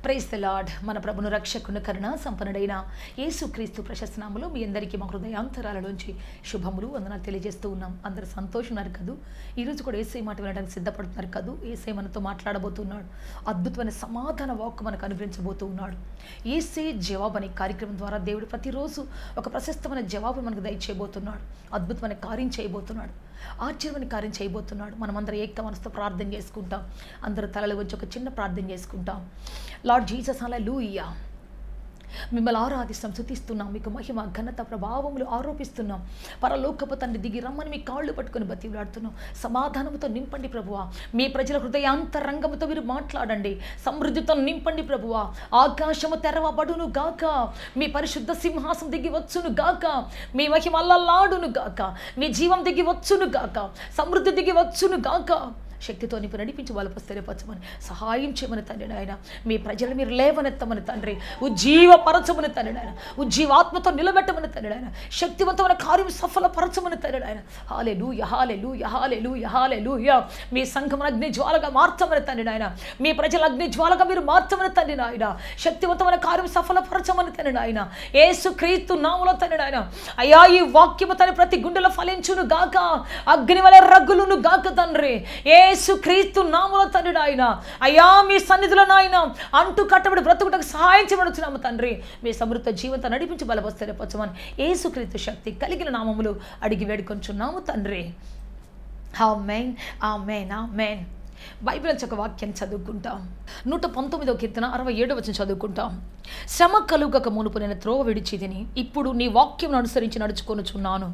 Praise the lord. మన ప్రభును రక్షకుని కరుణ సంపన్నుడైన యేసుక్రీస్తు ప్రశస్త నామములో మీ అందరికీ మా హృదయాంతరాలలోంచి శుభములు వందనాలు తెలియజేస్తూ ఉన్నాం. అందరూ సంతోషున్నారు కదూ. ఈరోజు కూడా యేసయ్య మాట వినడానికి సిద్ధపడుతున్నారు కదూ. యేసయ్య మనతో మాట్లాడబోతున్నాడు. అద్భుతమైన సమాధాన వాక్కు మనకు అనుగ్రహించబోతూ ఉన్నాడు. యేసయ్య జవాబు అనే కార్యక్రమం ద్వారా దేవుడు ప్రతిరోజు ఒక ప్రశస్తమైన జవాబు మనకు దయచేయబోతున్నాడు. అద్భుతమైన కార్యం చేయబోతున్నాడు. ఆశ్చర్యమైన కార్యం చేయబోతున్నాడు. మనమందరం ఏక మనసుతో ప్రార్థన చేసుకుంటాం. అందరూ తలలు వచ్చి ఒక చిన్న ప్రార్థన చేసుకుంటాం. లార్డ్ జీసస్, హల్లెలూయా. మిమ్మల్ని ఆరాధిస్తాం, స్తుతిస్తున్నాం. మీకు మహిమ ఘనత ప్రభావములు ఆరోపిస్తున్నాం. పరలోకపు తండ్రి దిగి రమ్మని మీ కాళ్ళు పట్టుకొని బతిలాడుతున్నాం. సమాధానంతో నింపండి ప్రభువా. మీ ప్రజల హృదయాంతరంగముతో మీరు మాట్లాడండి. సమృద్ధితో నింపండి ప్రభువా. ఆకాశము తెరవబడును గాక. మీ పరిశుద్ధ సింహాసం దిగి వచ్చును గాక. మీ మహిమ అల్లలాడును గాక. మీ జీవం దిగి వచ్చును గాక. సమృద్ధి దిగి వచ్చును గాక. శక్తితో నింపి నడిపించి వాళ్ళకు స్థిరపరచమని సహాయం చేయమని తండ్రి నాయన. మీ ప్రజలు మీరు లేవనెత్తమని తండ్రి. ఉజ్జీవపరచమని తండ్రి నాయన. ఉజ్జీవాత్మతో నిలబెట్టమని తండ్రి నాయన. శక్తివంతమైన కార్యం సఫలపరచమని తండ్రి నాయన. హల్లెలూయా, హల్లెలూయా, హల్లెలూయా, హల్లెలూయా. మీ సంఘమును అగ్ని జ్వాలగా మార్చమని తండ్రి నాయన. మీ ప్రజల అగ్ని జ్వాలగా మీరు మార్చమని తండ్రి నాయన. శక్తివంతమైన కార్యం సఫలపరచమని తండ్రి నాయన. యేసుక్రీస్తు నామములో తండ్రి నాయన. అయ్యా, ఈ వాక్యము తండ్రి ప్రతి గుండెలో ఫలించును గాక. అగ్ని వలె రగులును గాక తండ్రి. యేసుక్రీస్తు నామములో తండ్రి నాయన. అయ్యా, మీ సన్నిధిలో నాయన అంటూ కట్టబడి బ్రతుకుటకు సహాయం చేయబడుచున్నాము తండ్రి. మీ సమృద్ధ జీవంతో నడిపించి బలపరచమని యేసుక్రీస్తు శక్తి కలిగిన నామములు అడిగి వేడుకొంచున్నాము తండ్రి. ఆమేన్, ఆమేన్, ఆమేన్. బైబిల్ నుంచి ఒక వాక్యం చదువుకుంటాం. 119వ కీర్తన 67వ వచనం చదువుకుంటాం. శ్రమ కలుగక మునుపు నేను త్రోవ విడిచితిని, ఇప్పుడు నీ వాక్యం అనుసరించి నడుచుకొనుచున్నాను.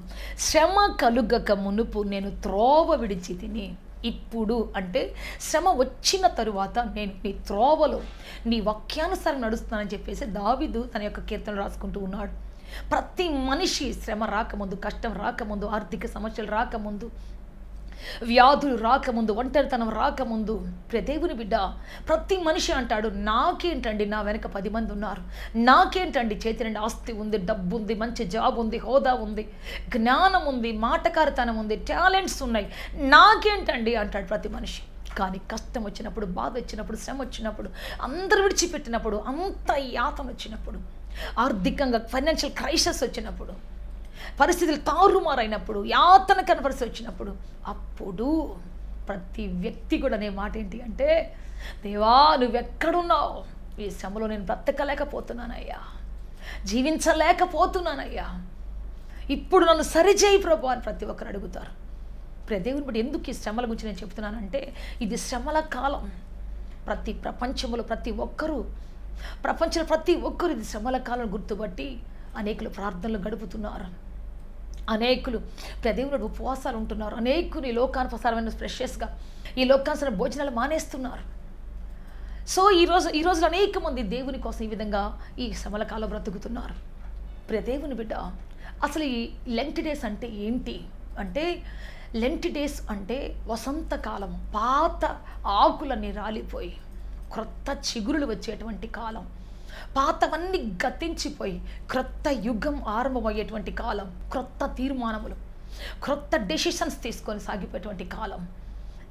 శ్రమ కలుగక మునుపు నేను త్రోవ విడిచితిని. ఇప్పుడు అంటే శ్రమ వచ్చిన తరువాత నేను నీ త్రోవలో నీ వాక్యానుసారం నడుస్తానని చెప్పేసి దావీదు తన యొక్క కీర్తనలు రాసుకుంటూ ఉన్నాడు. ప్రతి మనిషి శ్రమ రాకముందు, కష్టం రాకముందు, ఆర్థిక సమస్యలు రాకముందు, వ్యాధులు రాకముందు, ఒంటరితనం రాకముందు, దేవుని బిడ్డ ప్రతి మనిషి అంటాడు, నాకేంటండి, నా వెనక 10 మంది ఉన్నారు, నాకేంటండి చేతి నుండి ఆస్తి ఉంది, డబ్బు ఉంది, మంచి జాబ్ ఉంది, హోదా ఉంది, జ్ఞానం ఉంది, మాటకారితనం ఉంది, టాలెంట్స్ ఉన్నాయి, నాకేంటండి అంటాడు ప్రతి మనిషి. కానీ కష్టం వచ్చినప్పుడు, బాధ వచ్చినప్పుడు, శ్రమ వచ్చినప్పుడు, అందరు విడిచిపెట్టినప్పుడు, అంత యాతన వచ్చినప్పుడు, ఆర్థికంగా ఫైనాన్షియల్ క్రైసిస్ వచ్చినప్పుడు, పరిస్థితులు తారుమారైనప్పుడు, యాతనకర పరిస్థితి వచ్చినప్పుడు, అప్పుడు ప్రతి వ్యక్తి కూడా అనే మాట ఏంటి అంటే, దేవా నువ్వెక్కడున్నావు? ఈ శ్రమలో నేను బ్రతకలేకపోతున్నానయ్యా, జీవించలేకపోతున్నానయ్యా, ఇప్పుడు నన్ను సరిచేయి ప్రభు అని ప్రతి ఒక్కరు అడుగుతారు. దేవుని బట్టి ఎందుకు ఈ శ్రమల గురించి నేను చెప్తున్నానంటే, ఇది శ్రమల కాలం. ప్రపంచంలో ప్రతి ఒక్కరూ ఇది శ్రమల కాలం గుర్తుపట్టి అనేకులు ప్రార్థనలు గడుపుతున్నారు. అనేకులు దేవుని ఉపవాసాలు ఉంటున్నారు. అనేకులు ఈ లోకానుసారమైన ప్రెషస్గా ఈ లోకానుసార భోజనాలు మానేస్తున్నారు. సో ఈ రోజులో అనేక మంది దేవుని కోసం ఈ విధంగా ఈ శ్రమల కాలం బ్రతుకుతున్నారు. దేవుని బిడ్డ, అసలు ఈ లెంట్ డేస్ అంటే ఏంటి అంటే, లెంట్ డేస్ అంటే వసంతకాలం. పాత ఆకులన్నీ రాలిపోయి క్రొత్త చిగురులు వచ్చేటువంటి కాలం. పాతవన్నీ గతించిపోయి క్రొత్త యుగం ఆరంభమయ్యేటువంటి కాలం. క్రొత్త తీర్మానములు, క్రొత్త డెసిషన్స్ తీసుకొని సాగిపోయేటువంటి కాలం.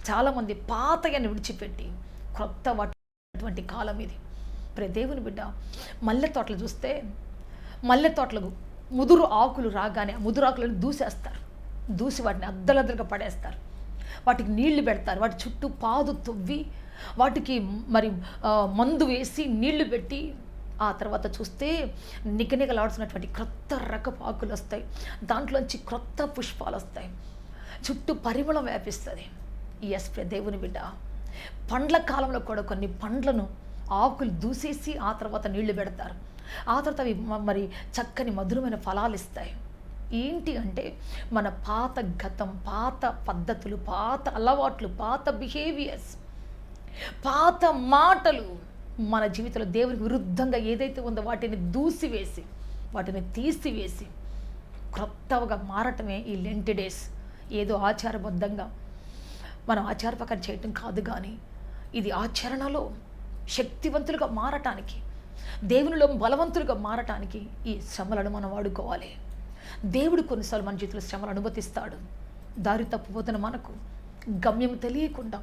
చాలామంది పాతయన్ని విడిచిపెట్టి క్రొత్త వాటి కాలం ఇది. దేవుని బిడ్డ, మల్లె తోటలు చూస్తే, మల్లె తోటలకు ముదురు ఆకులు రాగానే ఆ ముదురు ఆకులను దూసి వాటిని అద్దలద్దలుగా పడేస్తారు. వాటికి నీళ్లు పెడతారు. వాటి చుట్టూ పాదు తవ్వి వాటికి మందు వేసి నీళ్లు పెట్టి, ఆ తర్వాత చూస్తే నిగనిగలాడుతున్నటువంటి క్రొత్త రకపు ఆకులు వస్తాయి. దాంట్లోంచి క్రొత్త పుష్పాలు వస్తాయి. చుట్టూ పరిమళం వ్యాపిస్తుంది. దేవుని బిడ్డ, పండ్ల కాలంలో కూడా కొన్ని పండ్లను ఆకులు దూసేసి ఆ తర్వాత నీళ్లు పెడతారు. ఆ తర్వాత అవి చక్కని మధురమైన ఫలాలు ఇస్తాయి. ఏంటి అంటే, మన పాత గతం, పాత పద్ధతులు, పాత అలవాట్లు, పాత బిహేవియర్స్, పాత మాటలు, మన జీవితంలో దేవునికి విరుద్ధంగా ఏదైతే ఉందో వాటిని దూసివేసి, వాటిని తీసివేసి క్రొత్తగా మారటమే ఈ లెంట్ డేస్. ఏదో ఆచారబద్ధంగా మనం ఆచార ప్రకారం చేయటం కాదు, కానీ ఇది ఆచరణలో శక్తివంతులుగా మారటానికి, దేవునిలో బలవంతులుగా మారటానికి ఈ శ్రమలను మనం వాడుకోవాలి. దేవుడు కొన్నిసార్లు మన జీవితంలో శ్రమలు అనుమతిస్తాడు. దారి తప్పిపోతున్న మనకు గమ్యం తెలియకుండా,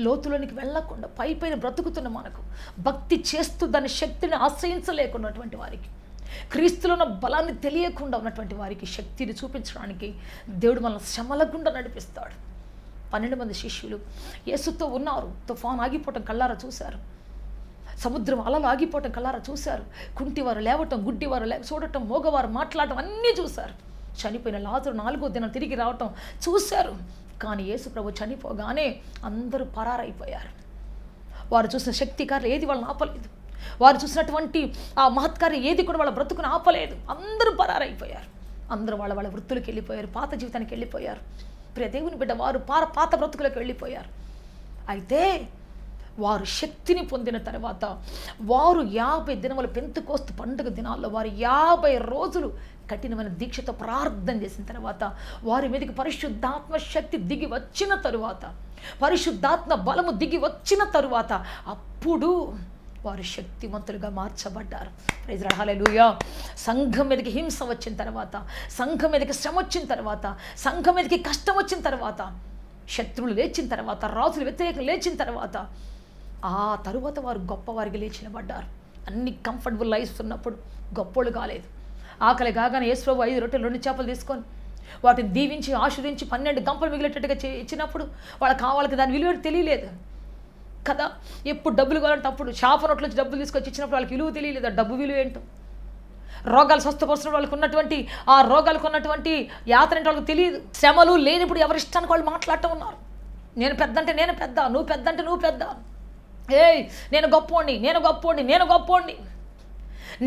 లోతులోనికి వెళ్ళకుండా పైపైన బ్రతుకుతున్న మనకు, భక్తి చేస్తూ దాని శక్తిని ఆశ్రయించలేకున్నటువంటి వారికి, క్రీస్తులో ఉన్న బలాన్ని తెలియకుండా ఉన్నటువంటి వారికి శక్తిని చూపించడానికి దేవుడు మనల్ని శ్రమల గుండా నడిపిస్తాడు. 12 మంది శిష్యులు యేసుతో ఉన్నారు. తుఫాను ఆగిపోవటం కళ్ళారా చూశారు. సముద్రం అలలు ఆగిపోవటం కళ్ళారా చూశారు. కుంటివారు లేవటం, గుడ్డివారు చూడటం, మోగవారు మాట్లాడటం అన్నీ చూశారు. చనిపోయిన లాజరు 4వ దినం తిరిగి రావటం చూశారు. కానీ యేసు ప్రభు చనిపోగానే అందరూ పరారైపోయారు. వారు చూసిన శక్తి కార్యం ఏది వాళ్ళని ఆపలేదు. వారు చూసినటువంటి ఆ మహత్కార్యం ఏది కూడా వాళ్ళ బ్రతుకుని ఆపలేదు. అందరూ పరారైపోయారు. అందరూ వాళ్ళ వాళ్ళ వృత్తులకు వెళ్ళిపోయారు, పాత జీవితానికి వెళ్ళిపోయారు. ప్రియ దేవుని బిడ్డ, వారు పాత బ్రతుకులకు వెళ్ళిపోయారు. అయితే వారు శక్తిని పొందిన తర్వాత వారు 50 దినముల పెంతెకోస్తు పండుగ దినాల్లో వారు 50 రోజులు కఠినమైన దీక్షతో ప్రార్థన చేసిన తర్వాత, వారి మీదకి పరిశుద్ధాత్మ శక్తి దిగి వచ్చిన తరువాత, పరిశుద్ధాత్మ బలము దిగి వచ్చిన తరువాత అప్పుడు వారు శక్తివంతులుగా మార్చబడ్డారు. ప్రైజ్ లార్డ్, హల్లెలూయా. సంఘం మీదకి హింస వచ్చిన తర్వాత, సంఘం మీదకి శ్రమ వచ్చిన తర్వాత, సంఘం మీదకి కష్టం వచ్చిన తర్వాత, శత్రువులు లేచిన తర్వాత, రాజులు వ్యతిరేకం లేచిన తర్వాత, ఆ తరువాత వారు గొప్పవారికి లేచినబడ్డారు. అన్ని కంఫర్టబుల్ లైఫ్స్ ఉన్నప్పుడు గొప్పోళ్ళు కాలేదు. ఆకలి కాగానే యేసు ప్రభు 5 రొట్టెలు 2 చేపలు తీసుకొని వాటిని దీవించి ఆశీర్వదించి 12 గంపలు మిగిలేటట్టుగా ఇచ్చినప్పుడు వాళ్ళకి కావాలకి దాని విలువ తెలియలేదు కదా. ఎప్పుడు డబ్బులు కావాలంటే అప్పుడు చేప నోట్లోంచి డబ్బులు తీసుకొచ్చి ఇచ్చినప్పుడు వాళ్ళకి విలువ తెలియలేదు. డబ్బు విలువ ఏంటో, రోగాలు స్వస్థపరుచిన వాళ్ళకి ఉన్నటువంటి ఆ రోగాలకు ఉన్నటువంటి యాత్ర ఏంటో వాళ్ళకి తెలియదు. శ్రమలు లేనిప్పుడు ఎవరిష్టానికి వాళ్ళు మాట్లాడుతూ ఉన్నారు. నేను పెద్ద అంటే నేను పెద్ద, నువ్వు పెద్ద అంటే నువ్వు పెద్ద, ఏయ్ నేను గొప్పోడిని, నేను గొప్పోడిని, నేను గొప్పోడిని,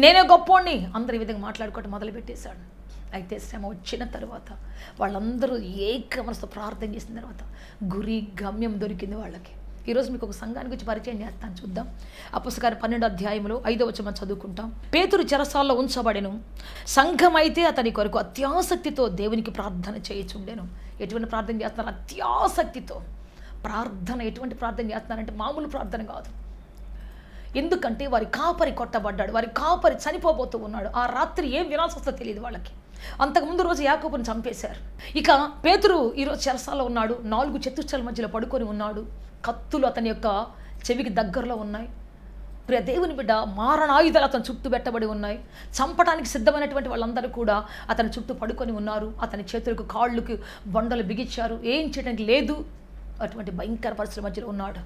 నేనే గొప్పోడిని, అందరు ఈ విధంగా మాట్లాడుకోవటం మొదలుపెట్టేశాడు. అయితే శ్రమ వచ్చిన తర్వాత వాళ్ళందరూ ఏక మనసుతో ప్రార్థన చేసిన తర్వాత గురి గమ్యం దొరికింది వాళ్ళకి. ఈరోజు మీకు ఒక సంఘాన్ని గురించి పరిచయం చేస్తాను, చూద్దాం. అపొస్తలుల 12వ అధ్యాయంలో 5వ వచనం చదువుకుంటాం. పేతురు చెరసాల్లో ఉంచబడెను, సంఘం అయితే అతని కొరకు అత్యాసక్తితో దేవునికి ప్రార్థన చేయుచుండెను. ఎటువంటి ప్రార్థన చేస్తున్నారు? అత్యాసక్తితో ప్రార్థన. ఎటువంటి ప్రార్థన చేస్తున్నారంటే మామూలు ప్రార్థన కాదు. ఎందుకంటే వారి కాపరి కొట్టబడ్డాడు, వారి కాపరి చనిపోబోతూ ఉన్నాడు. ఆ రాత్రి ఏం వినాల్సి వస్తుందో తెలియదు వాళ్ళకి. అంతకుముందు రోజు యాకోబుని చంపేశారు. ఇక పేతురు ఈరోజు చెరసాల్లో ఉన్నాడు, 4 చతుష్టల మధ్యలో పడుకొని ఉన్నాడు. కత్తులు అతని యొక్క చెవికి దగ్గరలో ఉన్నాయి. ప్రియ దేవుని బిడ్డ, మారణాయుధాలు అతని చుట్టూ పెట్టబడి ఉన్నాయి. చంపడానికి సిద్ధమైనటువంటి వాళ్ళందరూ కూడా అతని చుట్టూ పడుకొని ఉన్నారు. అతని చేతులకు కాళ్ళకు బొండలు బిగించారు, ఏం చేయడానికి లేదు. అటువంటి భయంకర పరిస్థితుల మధ్యలో ఉన్నాడు.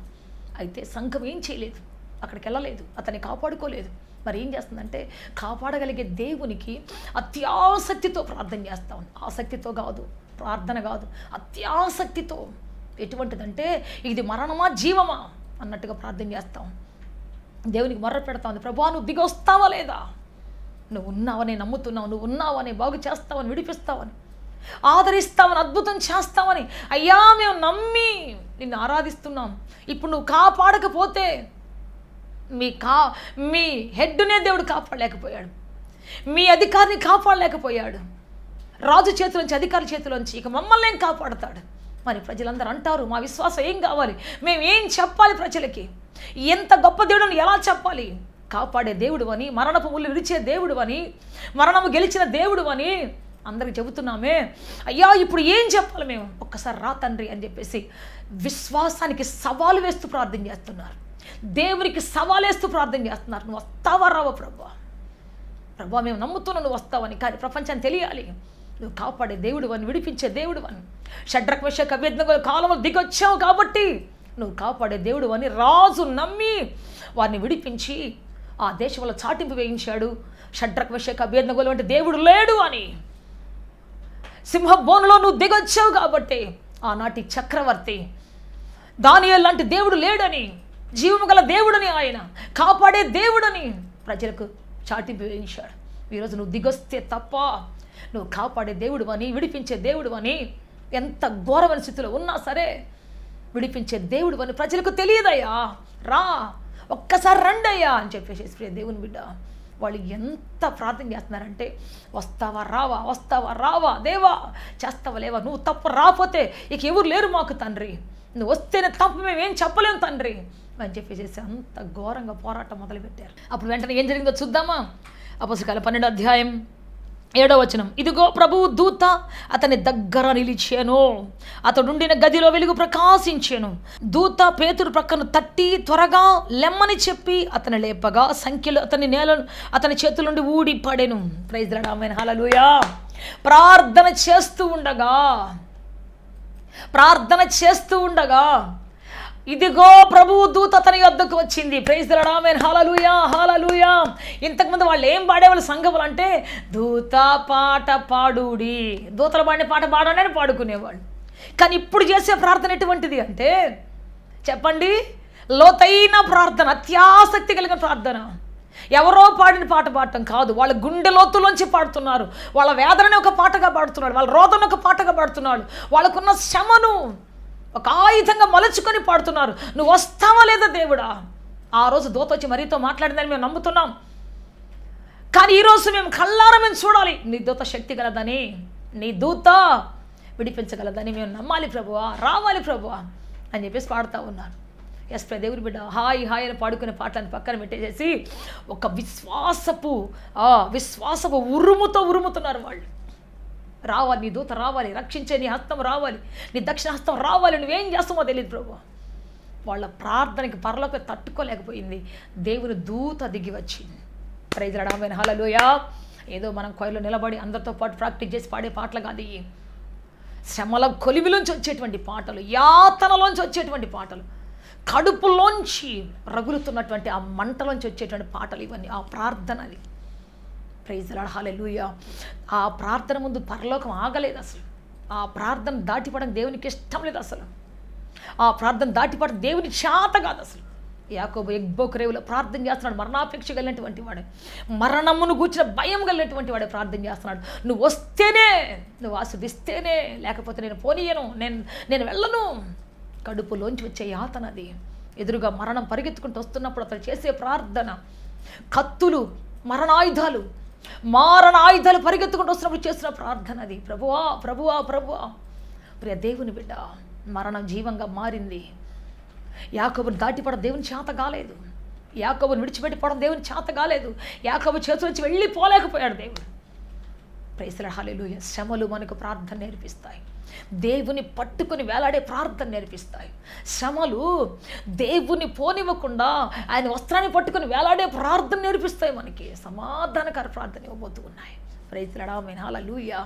అయితే సంఘం ఏం చేయలేదు, అక్కడికి వెళ్ళలేదు, అతన్ని కాపాడుకోలేదు. మరి ఏం చేస్తుందంటే, కాపాడగలిగే దేవునికి అత్యాసక్తితో ప్రార్థన చేస్తాం. ఆసక్తితో కాదు, ప్రార్థన కాదు, అత్యాసక్తితో. ఎటువంటిదంటే ఇది మరణమా జీవమా అన్నట్టుగా ప్రార్థన చేస్తాం. దేవునికి మొర్ర పెడతాం, ప్రభువా నువ్వు దిగి వస్తావా లేదా, నువ్వు ఉన్నావని నమ్ముతున్నావు, నువ్వు ఉన్నావని బాగు చేస్తావని, విడిపిస్తావని, ఆదరిస్తామని, అద్భుతం చేస్తామని, అయ్యా మేము నమ్మి నిన్ను ఆరాధిస్తున్నాం. ఇప్పుడు నువ్వు కాపాడకపోతే మీ హెడ్నే దేవుడు కాపాడలేకపోయాడు, మీ అధికారిని కాపాడలేకపోయాడు. రాజు చేతిలోంచి, అధికారి చేతిలోంచి ఇక మమ్మల్ని ఏం కాపాడుతాడు? మరి ప్రజలందరూ అంటారు, మా విశ్వాసం ఏం కావాలి, మేము ఏం చెప్పాలి ప్రజలకి, ఎంత గొప్ప దేవుడిని ఎలా చెప్పాలి? కాపాడే దేవుడు అని, మరణపు ముళ్ళు విడిచే దేవుడు అని, మరణము గెలిచిన దేవుడు అని అందరికి చెబుతున్నామే. అయ్యా ఇప్పుడు ఏం చెప్పాలి మేము? ఒక్కసారి రా తండ్రి అని చెప్పేసి విశ్వాసానికి సవాలు వేస్తూ ప్రార్థన చేస్తున్నారు. దేవునికి సవాలేస్తూ ప్రార్థన చేస్తున్నారు. నువ్వు వస్తావా రావా ప్రభా? ప్రభా మేము నమ్ముతున్నావు నువ్వు వస్తావని, కానీ ప్రపంచాన్ని తెలియాలి నువ్వు కాపాడే దేవుడు అని, విడిపించే దేవుడు అని. షడ్రక్ మెషక్ అబేద్నెగో కాలంలో దిగొచ్చావు కాబట్టి నువ్వు కాపాడే దేవుడు అని రాజు నమ్మి వారిని విడిపించి ఆ దేశంలో చాటింపు వేయించాడు. షడ్రక్ మెషక్ అబేద్నెగోలు అంటే దేవుడు లేడు అని. సింహబోనులో నువ్వు దిగొచ్చావు కాబట్టి ఆనాటి చక్రవర్తి దానియేలు లాంటి దేవుడు లేడని, జీవము గల దేవుడని, ఆయన కాపాడే దేవుడని ప్రజలకు చాటింపు వేయించాడు. ఈరోజు నువ్వు దిగొస్తే తప్ప నువ్వు కాపాడే దేవుడు అని, విడిపించే దేవుడు అని, ఎంత ఘోరమైన స్థితిలో ఉన్నా సరే విడిపించే దేవుడు అని ప్రజలకు తెలియదయ్యా. రా ఒక్కసారి రండయ్యా అని చెప్పేసి ప్రియ దేవుని బిడ్డ వాళ్ళు ఎంత ప్రార్థన చేస్తున్నారంటే, వస్తావా రావా, వస్తావా రావా దేవా, చేస్తావా లేవా, నువ్వు తప్పు రాకపోతే ఇక ఎవరు లేరు మాకు తండ్రి, నువ్వు వస్తేనే తప్పు మేమేం చెప్పలేము తండ్రి అని చెప్పేసి అంత ఘోరంగా పోరాటం మొదలుపెట్టారు. అప్పుడు వెంటనే ఏం జరిగిందో చూద్దామా? అపొస్తలుల 12వ అధ్యాయం 7వ వచనం, ఇదిగో ప్రభువు దూత అతని దగ్గర నిలిచాను, అతడుండిన గదిలో వెలుగు ప్రకాశించాను. దూత పేతురు ప్రక్కను తట్టి త్వరగా లెమ్మని చెప్పి అతని లేపగా సంఖ్యలు అతని చేతుల నుండి ఊడి పడెను. ప్రైజ్ ది లార్డ్, ఆమేన్, హల్లెలూయా. ప్రార్థన చేస్తూ ఉండగా ఇదిగో ప్రభువు దూత అతని యొద్దకు వచ్చింది. ప్రైజ్ ది లార్డ్, ఆమేన్, హల్లెలూయా, హల్లెలూయా. ఇంతకుముందు వాళ్ళు ఏం పాడేవాళ్ళు సంఘములు అంటే, దూత పాట పాడుడి, దూతలు పాడిన పాట పాడని పాడుకునేవాళ్ళు. కానీ ఇప్పుడు చేసే ప్రార్థన ఎటువంటిది అంటే, చెప్పండి, లోతైన ప్రార్థన, అత్యాసక్తి కలిగిన ప్రార్థన. ఎవరో పాడిన పాట పాడటం కాదు, వాళ్ళ గుండె లోతులోంచి పాడుతున్నారు. వాళ్ళ వేదనని ఒక పాటగా పాడుతున్నాడు, వాళ్ళ రోదన ఒక పాటగా పాడుతున్నాడు, వాళ్ళకున్న శ్రమను ఒక ఆయుధంగా మలుచుకొని పాడుతున్నారు. నువ్వు వస్తావా లేదా దేవుడా? ఆ రోజు దూత వచ్చి మరీతో మాట్లాడిందని మేము నమ్ముతున్నాం. కానీ ఈరోజు మేము కళ్ళారా మేము చూడాలి, నీ దూత శక్తి గలదని, నీ దూత విడిపించగలదని మేము నమ్మాలి ప్రభువా, రావాలి ప్రభువా అని చెప్పేసి పాడుతూ ఉన్నారు. ఎస్ ప్రే, దేవుని బిడ్డ హాయ్ హాయ్ అని పాడుకునే పాటలను పక్కన పెట్టేసేసి ఒక విశ్వాసపు ఉరుముతో ఉరుముతున్నారు వాళ్ళు. రావాలి, నీ దూత రావాలి, రక్షించే నీ హస్తం రావాలి, నీ దక్షిణ హస్తం రావాలి, నువ్వేం చేస్తామో తెలియదు ప్రభు. వాళ్ళ ప్రార్థనకి పరలోకం తట్టుకోలేకపోయింది, దేవుని దూత దిగి వచ్చింది. ప్రైజ్ ది లార్డ్, ఆమేన్, హల్లెలూయా. ఏదో మనం కొయ్యలో నిలబడి అందరితో పాటు ప్రాక్టీస్ చేసి పాడే పాటలు కాదు, శ్రమల కొలిమిలోంచి వచ్చేటువంటి పాటలు, యాతనలోంచి వచ్చేటువంటి పాటలు, కడుపులోంచి రగులుతున్నటువంటి ఆ మంటలోంచి వచ్చేటువంటి పాటలు ఇవన్నీ, ఆ ప్రార్థనది. ప్రైజ్ ది లార్డ్, హల్లెలూయా. ఆ ప్రార్థన ముందు పరలోకం ఆగలేదు అసలు. ఆ ప్రార్థన దాటిపడడం దేవునికి ఇష్టం లేదు అసలు. ఆ ప్రార్థన దాటిపడడం దేవుని చేత కాదు అసలు. యాకోబు ఎగ్బోకు రేవులో ప్రార్థన చేస్తున్నాడు, మరణాపేక్ష కలిగినటువంటి వాడే, మరణమును గూర్చిన భయం కలిగినటువంటి వాడే ప్రార్థన చేస్తున్నాడు. నువ్వు వస్తేనే, నువ్వు ఆస్వాదిస్తేనే, లేకపోతే నేను పోనీయను, నేను వెళ్ళను. కడుపులోంచి వచ్చే యాతనది. ఎదురుగా మరణం పరిగెత్తుకుంటూ వస్తున్నప్పుడు అతను చేసే ప్రార్థన, కత్తులు, మారణ ఆయుధాలు పరిగెత్తుకుంటూ వస్తున్నప్పుడు చేస్తున్న ప్రార్థన అది. ప్రభువా ప్రభువా ప్రభువా. ప్రియ దేవుని బిడ్డ, మరణం జీవంగా మారింది. యాకోబుని దాటిపడడం దేవుని చేత కాలేదు, యాకోబుని విడిచిపెట్టిపోవడం దేవుని చేత కాలేదు, యాకోబు చేతుల నుంచి వెళ్ళిపోలేకపోయాడు దేవుడు. ప్రైజ్ ది లార్డ్, హల్లెలూయా. శ్రమలు మనకు ప్రార్థన నేర్పిస్తాయి, దేవుని పట్టుకొని వేలాడే ప్రార్థన నేర్పిస్తాయి. శ్రమలు దేవుని పోనివ్వకుండా ఆయన వస్త్రాన్ని పట్టుకొని వేలాడే ప్రార్థన నేర్పిస్తాయి, మనకి సమాధానకర ప్రార్థన ఇవ్వబోతూ ఉన్నాయి. ప్రైజ్ ది లార్డ్, ఆమేన్, హల్లెలూయా.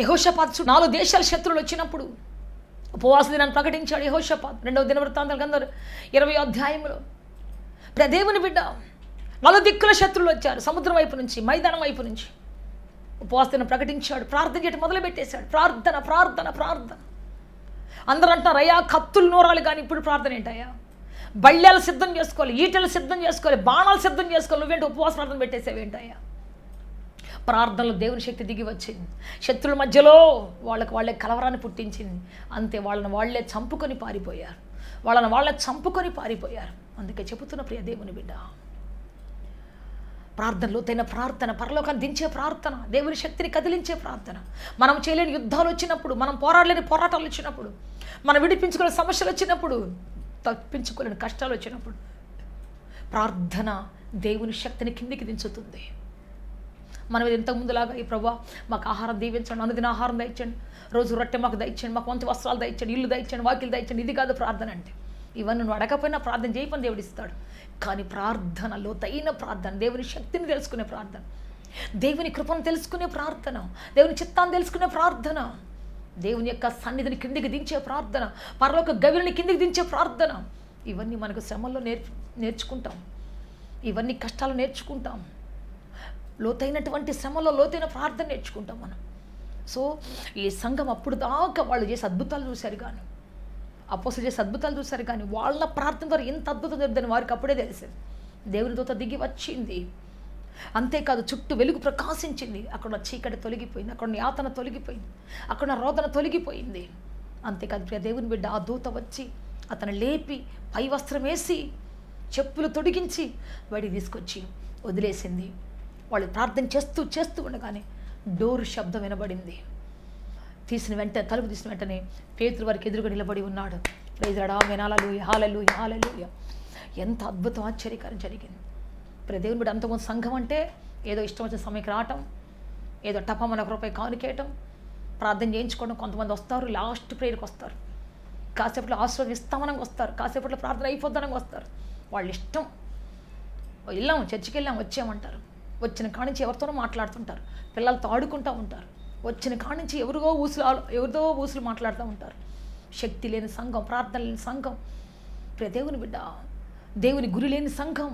యెహోషాపాతు 4 దేశాల శత్రువులు వచ్చినప్పుడు ఉపవాస దినాన్ని ప్రకటించాడు యెహోషాపాతు. 2వ దినవృత్తాంతాల గ్రంథం 20వ అధ్యాయంలో. దేవుని బిడ్డ, 4 దిక్కుల శత్రువులు వచ్చారు, సముద్రం వైపు నుంచి, మైదానం వైపు నుంచి. ఉపవాసన ప్రకటించాడు, ప్రార్థన చేయడం మొదలుపెట్టేశాడు. ప్రార్థన ప్రార్థన ప్రార్థన. అందరూ అంటారు, అయ్యా కత్తులు నూరాలి, కానీ ఇప్పుడు ప్రార్థన ఏంటయ్యా? బళ్ళ్యాలు సిద్ధం చేసుకోవాలి, ఈటలు సిద్ధం చేసుకోవాలి, బాణాలు సిద్ధం చేసుకోవాలి, నువ్వేంటి ఉపవాస ప్రార్థన పెట్టేసేవేంటయ్యా? ప్రార్థనలో దేవుని శక్తి దిగి వచ్చింది, శత్రువుల మధ్యలో వాళ్ళే కలవరాన్ని పుట్టించింది. అంతే, వాళ్ళే చంపుకొని పారిపోయారు, వాళ్ళే చంపుకొని పారిపోయారు. అందుకే చెబుతున్న ప్రియ దేవుని బిడ్డ, ప్రార్థన, లోతైన ప్రార్థన, పరలోకాన్ని దించే ప్రార్థన, దేవుని శక్తిని కదిలించే ప్రార్థన. మనం చేయలేని యుద్ధాలు వచ్చినప్పుడు, మనం పోరాడలేని పోరాటాలు వచ్చినప్పుడు, మనం విడిపించుకునే సమస్యలు వచ్చినప్పుడు, తప్పించుకోలేని కష్టాలు వచ్చినప్పుడు, ప్రార్థన దేవుని శక్తిని కిందికి దించుతుంది. మనం ఇంతకుముందులాగా, ఈ ప్రభువా మాకు ఆహారం దీవించండి, అనుదిన ఆహారం దయచండి, రోజు రొట్టె మాకు దయచండి, మాకు వంతు వస్త్రాలు దయచండి, ఇల్లు దయచండి, వాకిలు దయచండి, ఇది కాదు ప్రార్థన అంటే. ఇవన్నీ నువ్వు అడగకపోయినా ప్రార్థన చేయమని దేవుడు ఇస్తాడు. కానీ ప్రార్థన, లోతైన ప్రార్థన, దేవుని శక్తిని తెలుసుకునే ప్రార్థన, దేవుని కృపను తెలుసుకునే ప్రార్థన, దేవుని చిత్తాన్ని తెలుసుకునే ప్రార్థన, దేవుని యొక్క సన్నిధిని కిందికి దించే ప్రార్థన, పరలోక గవిని కిందికి దించే ప్రార్థన, ఇవన్నీ మనకు శ్రమల్లో నేర్చుకుంటాం, ఇవన్నీ కష్టాలు నేర్చుకుంటాం, లోతైనటువంటి శ్రమలో లోతైన ప్రార్థన నేర్చుకుంటాం మనం. సో ఈ సంఘం అప్పుడు దాకా వాళ్ళు చేసే అద్భుతాలు చూశారు, కానీ అపోస్తలులు చేసే అద్భుతాలు చూశారు, కానీ వాళ్ళ ప్రార్థన ద్వారా ఎంత అద్భుతం జరుగుతుందని వారికి అప్పుడే తెలిసింది. దేవుని దూత దిగి వచ్చింది. అంతేకాదు, చుట్టూ వెలుగు ప్రకాశించింది, అక్కడ చీకటి తొలగిపోయింది, అక్కడ యాతన తొలగిపోయింది, అక్కడ రోదన తొలగిపోయింది. అంతేకాదు ప్రియ దేవుని బిడ్డ, ఆ దూత వచ్చి అతను లేపి పై వస్త్రం వేసి చెప్పులు తొడిగించి బయటికి తీసుకొచ్చి వదిలేసింది. వాళ్ళు ప్రార్థన చేస్తూ ఉండగానే డోరు శబ్దం వినబడింది. తలుపు తీసిన వెంటనే పేతురు వారికి ఎదురుగా నిలబడి ఉన్నాడు. ప్రైజ్ ది లార్డ్, ఆమేన్, హల్లెలూయా, హల్లెలూయా, హల్లెలూయా. ఎంత అద్భుతం, ఆశ్చర్యకరం జరిగింది. ప్రియ దేవుని బిడ్డ, అంతకుముందు సంఘం అంటే ఏదో ఇష్టం వచ్చిన సమయంకి రావటం, ఏదో టపమని ₹1 కానుకేయటం, ప్రార్థన చేయించుకోవడం. కొంతమంది వస్తారు, లాస్ట్ ప్రేయర్కి వస్తారు, కాసేపట్లో ఆశీర్వదిస్తామనగా వస్తారు, కాసేపట్లో ప్రార్థన అయిపోద్దనగా వస్తారు. వాళ్ళ ఇష్టం. వెళ్ళాం, చర్చికి వెళ్ళాం, వచ్చామంటారు. వచ్చిన కానించి ఎవరితోనో మాట్లాడుతుంటారు, పిల్లలతో ఆడుకుంటూ ఉంటారు. వచ్చిన కానించి ఎవరిదో ఊసులు మాట్లాడుతూ ఉంటారు. శక్తి లేని సంఘం, ప్రార్థన లేని సంఘం, ప్రియ దేవుని బిడ్డ, దేవుని గురి లేని సంఘం.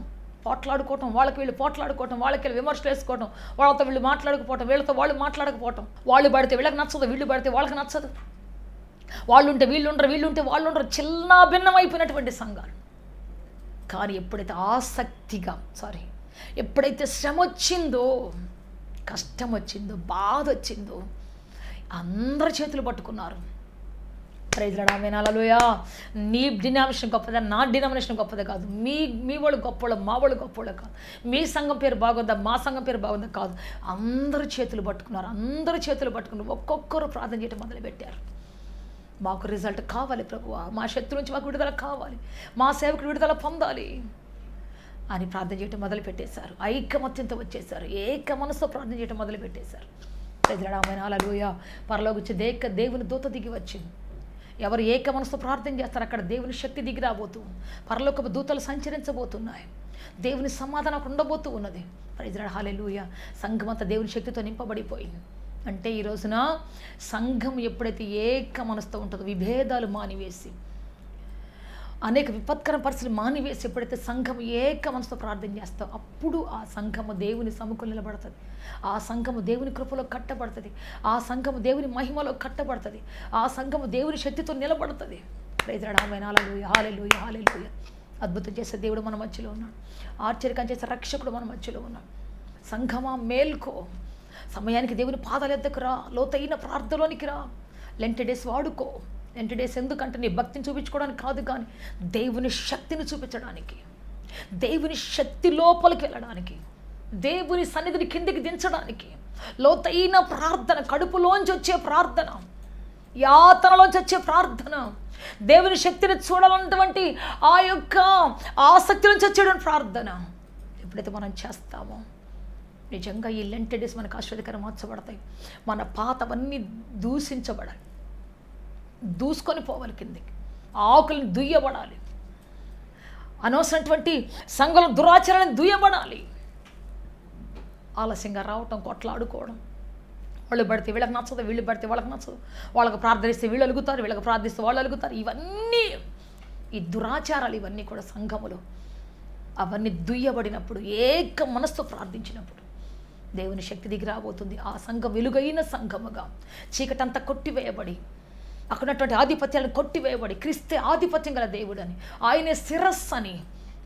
పోట్లాడుకోవటం, వాళ్ళకి వీళ్ళు పోట్లాడుకోవటం, వాళ్ళకి వీళ్ళు విమర్శలు వేసుకోవటం, వాళ్ళతో వీళ్ళు మాట్లాడకపోవటం, వీళ్ళతో వాళ్ళు మాట్లాడకపోవటం. వాళ్ళు పడితే వీళ్ళకి నచ్చదు, వీళ్ళు పడితే వాళ్ళకి నచ్చదు. వాళ్ళు ఉంటే వీళ్ళు ఉండరు, వీళ్ళు ఉంటే వాళ్ళు ఉండరు. చిన్న భిన్నమైపోయినటువంటి సంఘాలు. కానీ ఎప్పుడైతే శ్రమ వచ్చిందో, కష్టం వచ్చిందో, బాధ వచ్చిందో, అందరి చేతులు పట్టుకున్నారు. ప్రైజ్ లార్డ్, ఆమేన్, హల్లెలూయా. నీ డినామినేషన్ గొప్పదా, నా డినామినేషన్ గొప్పదా కాదు. మీ వాళ్ళు గొప్పవాళ్ళు, మా వాళ్ళు గొప్పవాళ్ళు కాదు. మీ సంఘం పేరు బాగుందా, మా సంఘం పేరు బాగుందా కాదు. అందరూ చేతులు పట్టుకున్నారు. అందరూ చేతులు పట్టుకుని ఒక్కొక్కరు ప్రార్థన చేయడం మొదలుపెట్టారు. మాకు రిజల్ట్ కావాలి ప్రభువా, మా శత్రు నుంచి మాకు విడుదల కావాలి, మా సేవకుడు విడుదల పొందాలి అని ప్రార్థన చేయడం మొదలుపెట్టేశారు. ఐకమత్యంతో వచ్చేసారు, ఏక మనసుతో ప్రార్థన చేయడం మొదలుపెట్టేశారు. ప్రైజ్ లార్డ్, ఆమేన్, హల్లెలూయా. పరలోకించి దేవుని దూత దిగి వచ్చింది. ఎవరు ఏక మనసుతో ప్రార్థన చేస్తారు, అక్కడ దేవుని శక్తి దిగి రాబోతుంది. పరలోకపు దూతలు సంచరించబోతున్నాయి. దేవుని సమాధానం అక్కడ ఉండబోతూ ఉన్నది. ప్రైజ్ లార్డ్, హల్లెలూయా. సంఘం అంతా దేవుని శక్తితో నింపబడిపోయింది. అంటే ఈ రోజున సంఘం ఎప్పుడైతే ఏక మనసుతో ఉంటుందో, విభేదాలు మానివేసి, అనేక విపత్కర పరిస్థితులు మానివేసి, ఎప్పుడైతే సంఘం ఏక మనసుతో ప్రార్థన చేస్తాం, అప్పుడు ఆ సంఘము దేవుని సముఖంలో నిలబడుతుంది. ఆ సంఘము దేవుని కృపలో కట్టబడుతుంది. ఆ సంఘము దేవుని మహిమలో కట్టబడుతుంది. ఆ సంఘము దేవుని శక్తితో నిలబడుతుంది. ప్రైజ్ లార్డ్, ఆమేన్, హల్లెలూయా, హల్లెలూయా, హల్లెలూయా. అద్భుతం చేసే దేవుడు మన మధ్యలో ఉన్నాడు. ఆశ్చర్యకరం చేసే రక్షకుడు మన మధ్యలో ఉన్నాడు. సంఘమా మేల్కో, సమయానికి దేవుని పాదాల ఎద్దకు రా, లోతైన ప్రార్థనలోనికి రా. లెంట్ డేస్ వాడుకో. లెంట్ డేస్ ఎందుకంటే నీ భక్తిని చూపించుకోవడానికి కాదు, కానీ దేవుని శక్తిని చూపించడానికి, దేవుని శక్తి లోపలికి వెళ్ళడానికి, దేవుని సన్నిధిని కిందికి దించడానికి. లోతైన ప్రార్థన, కడుపులోంచి వచ్చే ప్రార్థన, యాతనలోంచి వచ్చే ప్రార్థన, దేవుని శక్తిని చూడాలన్నటువంటి ఆ యొక్క ఆసక్తి నుంచి వచ్చేటువంటి ప్రార్థన ఎప్పుడైతే మనం చేస్తామో, నిజంగా ఈ లెంట్ డేస్ మనకు ఆశ్చర్యకరం మార్చబడతాయి. మన పాతవన్నీ దూషించబడాలి, దూసుకొని పోవాలి కిందికి, ఆకులను దుయ్యబడాలి, అనవసరమైనటువంటి సంఘం దురాచరణని దుయ్యబడాలి. ఆలస్యంగా రావటం, కొట్లాడుకోవడం, వాళ్ళు పడితే వీళ్ళకి నచ్చదు, వీళ్ళు పడితే వాళ్ళకి నచ్చదు, వాళ్ళకి ప్రార్థనిస్తే వీళ్ళు అలుగుతారు, వీళ్ళకి ప్రార్థిస్తే వాళ్ళు అలుగుతారు. ఇవన్నీ ఈ దురాచారాలు, ఇవన్నీ కూడా సంఘములో అవన్నీ దుయ్యబడినప్పుడు, ఏక మనసుతో ప్రార్థించినప్పుడు దేవుని శక్తి దిగి రాబోతుంది. ఆ సంఘం వెలుగైన సంఘముగా, చీకటంతా కొట్టివేయబడి, అక్కడ ఉన్నటువంటి ఆధిపత్యాలను కొట్టివేయబడి, క్రీస్తే ఆధిపత్యం గల దేవుడని, ఆయనే శిరస్సు అని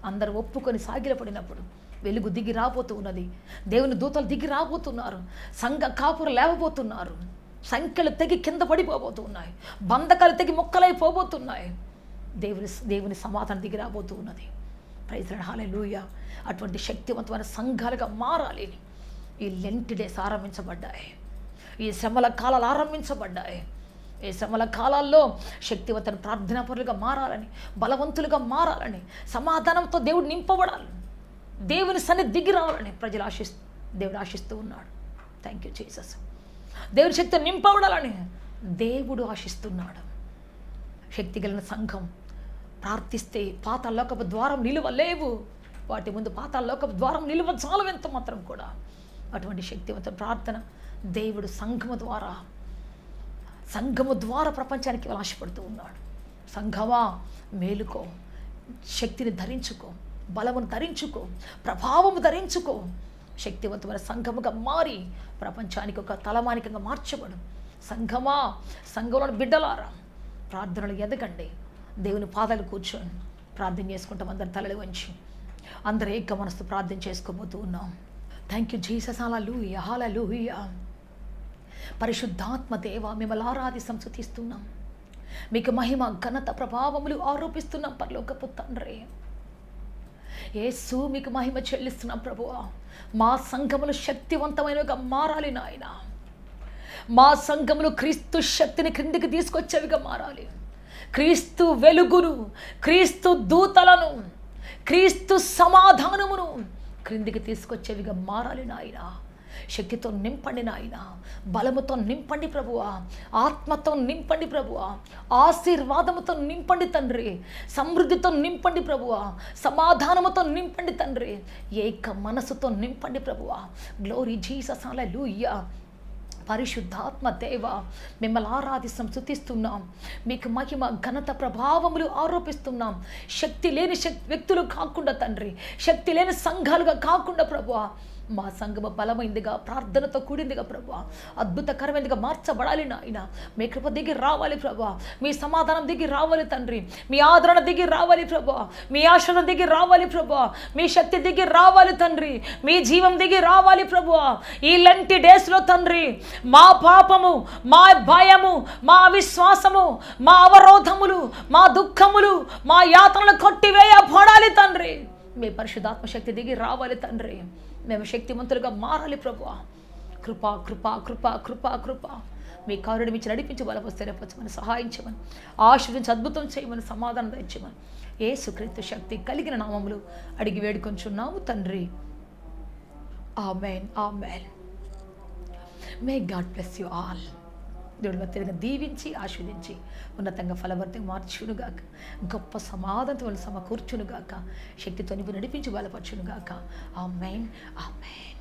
అందరూ ఒప్పుకొని సాగిలపడినప్పుడు వెలుగు దిగి రాబోతూ ఉన్నది. దేవుని దూతలు దిగి రాబోతున్నారు. సంఘ కాపురు లేవబోతున్నారు. సంఖ్యలు తెగి కింద పడిపోబోతున్నాయి. బంధకాలు తెగి మొక్కలైపోబోతున్నాయి. దేవుని సమాధానం దిగి రాబోతూ ఉన్నది. ప్రైజ్ లార్డ్, హల్లెలూయా. అటువంటి శక్తివంతమైన సంఘాలుగా మారాలి. ఈ లెంట్ డేస్ ఆరంభించబడ్డాయి. ఈ శ్రమల కాలాలు ఆరంభించబడ్డాయి. ఈ శ్రమల కాలాల్లో శక్తివంతమైన ప్రార్థనాపరులుగా మారాలని, బలవంతులుగా మారాలని, సమాధానంతో దేవుడు నింపబడాలి, దేవుని సన్నిధి దిగి రావాలని దేవుడు ఆశిస్తూ ఉన్నాడు. Thank you Jesus. దేవుని శక్తితో నింపబడాలని దేవుడు ఆశిస్తున్నాడు. శక్తి కలిగిన సంఘం ప్రార్థిస్తే పాతాళలోకపు ద్వారం నిలువలేవు. వాటి ముందు పాతాళలోకపు ద్వారం నిలువ చాలవెంత మాత్రం కూడా. అటువంటి శక్తివంత ప్రార్థన దేవుడు సంఘము ద్వారా ప్రపంచానికి ఆశపడుతూ ఉన్నాడు. సంఘమా మేలుకో, శక్తిని ధరించుకో, బలమును ధరించుకో, ప్రభావము ధరించుకో. శక్తివంతమైన సంఘముగా మారి ప్రపంచానికి ఒక తలమానికంగా మార్చబడు. సంఘమా, సంఘంలోని బిడ్డలారా, ప్రార్థనలు ఎదగండి. దేవుని పాదాలు కూర్చొని ప్రార్థన చేసుకుంటాం. అందరి తలలు వంచి అందరూ ఏక మనసుతో ప్రార్థన చేసుకోబోతూ ఉన్నాం. Thank you Jesus. Hallelujah, hallelujah. పరిశుద్ధాత్మ దేవ, మిమ్మల్ని ఆరాధిస్తాం, స్తుతిస్తున్నాం. మీకు మహిమ, ఘనత, ప్రభావములు ఆరోపిస్తున్నాం. పరలోకపు తండ్రి యేసు, మీకు మహిమ చెల్లిస్తున్నాం ప్రభువా. మా సంఘములు శక్తివంతమైనవిగా మారాలి నాయన. మా సంఘములు క్రీస్తు శక్తిని క్రిందికి తీసుకొచ్చేవిగా మారాలి. క్రీస్తు వెలుగును, క్రీస్తు దూతలను, క్రీస్తు సమాధానమును క్రిందికి తీసుకొచ్చేవిగా మారాలి నాయన. శక్తితో నింపండి నాయన, బలముతో నింపండి ప్రభువా, ఆత్మతో నింపండి ప్రభువా, ఆశీర్వాదముతో నింపండి తండ్రి, సమృద్ధితో నింపండి ప్రభువా, సమాధానముతో నింపండి తండ్రి, ఏక మనసుతో నింపండి ప్రభువా. గ్లోరీ జీసస్, హల్లెలూయా. పరిశుద్ధాత్మ దేవ, మిమ్మల్ని ఆరాధిస్తాం, స్తుతిస్తున్నాం. మీకు మహిమ ఘనత ప్రభావములు ఆరోపిస్తున్నాం. శక్తి లేని వ్యక్తులు కాకుండా తండ్రి, శక్తి లేని సంఘాలుగా కాకుండా ప్రభువా, మా సంఘము బలమైందిగా, ప్రార్థనతో కూడిందిగా ప్రభువా, అద్భుతకరమైనదిగా మార్చబడాలి నాయన. మీ కృప దిగి రావాలి ప్రభువా, మీ సమాధానం దిగి రావాలి తండ్రి, మీ ఆదరణ దిగి రావాలి ప్రభువా, మీ ఆశలు దిగి రావాలి ప్రభువా, మీ శక్తి దిగి రావాలి తండ్రి, మీ జీవం దిగి రావాలి ప్రభువా. ఈ లెంటి డేస్లో తండ్రి, మా పాపము, మా భయము, మా అవిశ్వాసము, మా అవరోధములు, మా దుఃఖములు, మా యాతనలు కొట్టివేయబడాలి తండ్రి. మీ పరిశుద్ధాత్మ శక్తి దిగి రావాలి తండ్రి. మేము శక్తిమంతులుగా మారాలి ప్రభువా. కృపా కృపా కృపా కృపా కృపా మీ కారుని మించి నడిపించి బలపస్తేరపరచమని, సహాయం చేయమని, ఆశీర్వదించి అద్భుతం చేయమని, సమాధానం దయచేయమని యేసుక్రీస్తు శక్తి కలిగిన నామములు అడిగి వేడుకొంచున్నాము తండ్రి. Amen, amen. May God bless you all. దేవుడు భక్తిగా దీవించి ఆశీర్వదించి ఉన్నతంగా ఫలవర్తంగా మార్చునుగాక, గొప్ప సమాధానంతో సమకూర్చునుగాక, శక్తితో నిన్ను నడిపించి బలపరచునుగాక. ఆమేన్, ఆమేన్.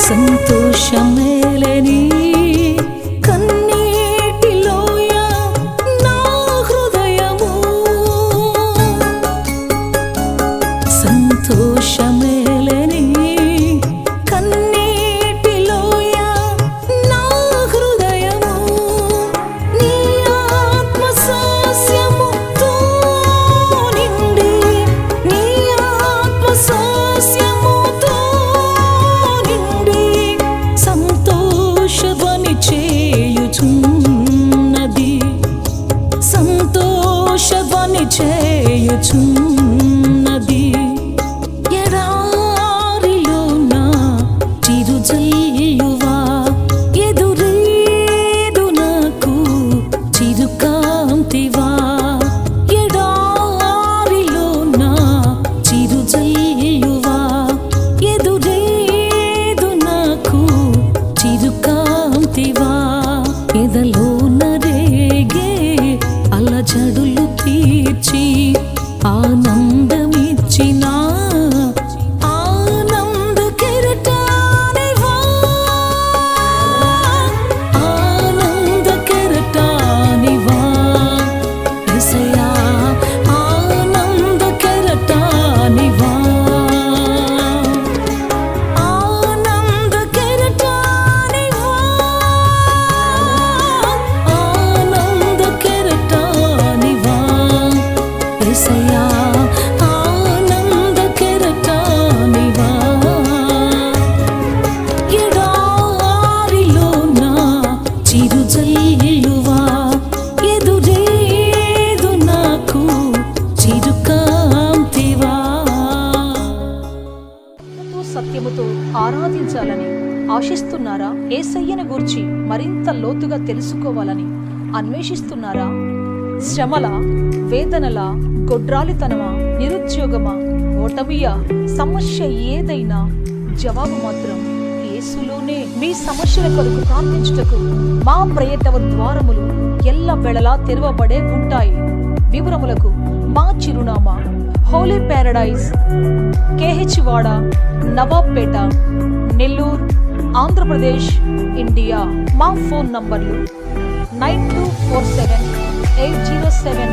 సంతోషమేలని కన్నీటిలోయ నా హృదయము, సంతోషమేలని కన్నీటిలోయ నా హృదయము, నీ ఆత్మ సస్యముతో నిండి, నీ ఆత్మ సస్యముతో నిండి సంతోషధ్వని చేయుచున్నది, సంతోషధ్వని చేయుచున్నది. ఎడారిలో నా చిరుజల్లువా, ఎదురేదు నాకు చిరుకాంతివా, ఎడారిలో నా చిరుజల్లువా, ఎదురేదు నాకు చిరుకాంతివా. ఎదలోన రేగే అలజడులు తీర్చి ఆనందమిచ్చిన ఆనంద కెరటానివా, ఆనంద కెరటానివా యేసయ్యా, ఆనంద కెరటానివా, ఆనంద కెరటానివా, ఆనంద కెరటానివా యేసయ్యా, ఆనంద కెరటానివా. ఎడారిలో నా చిరుజల్లువా, ఎదురేదు నాకు చిరుకాంతివా. సత్యముతో ఆరాధించాలని ఆశిస్తున్నారా? యేసయ్యను గూర్చి మరింత లోతుగా తెలుసుకోవాలని అన్వేషిస్తున్నారా? శ్రమల, వేదనల, గొడ్రాలితనమా, నిరుద్యోగమా, ఓటమియా, సమస్య ఏదైనా జవాబు మాత్రం యేసులోనే. మీ సమస్యల కొరకు ప్రార్థించుటకు మా ప్రయత్న ద్వారములు ఎల్లవేళలా తెరవబడే ఉంటాయి. వివరములకు మా చిరునామా హోలీ ప్యారడైజ్, KH వాడ, నవాబ్పేట, నెల్లూరు, ఆంధ్రప్రదేశ్, ఇండియా. మా ఫోన్ నంబర్లు 9247 807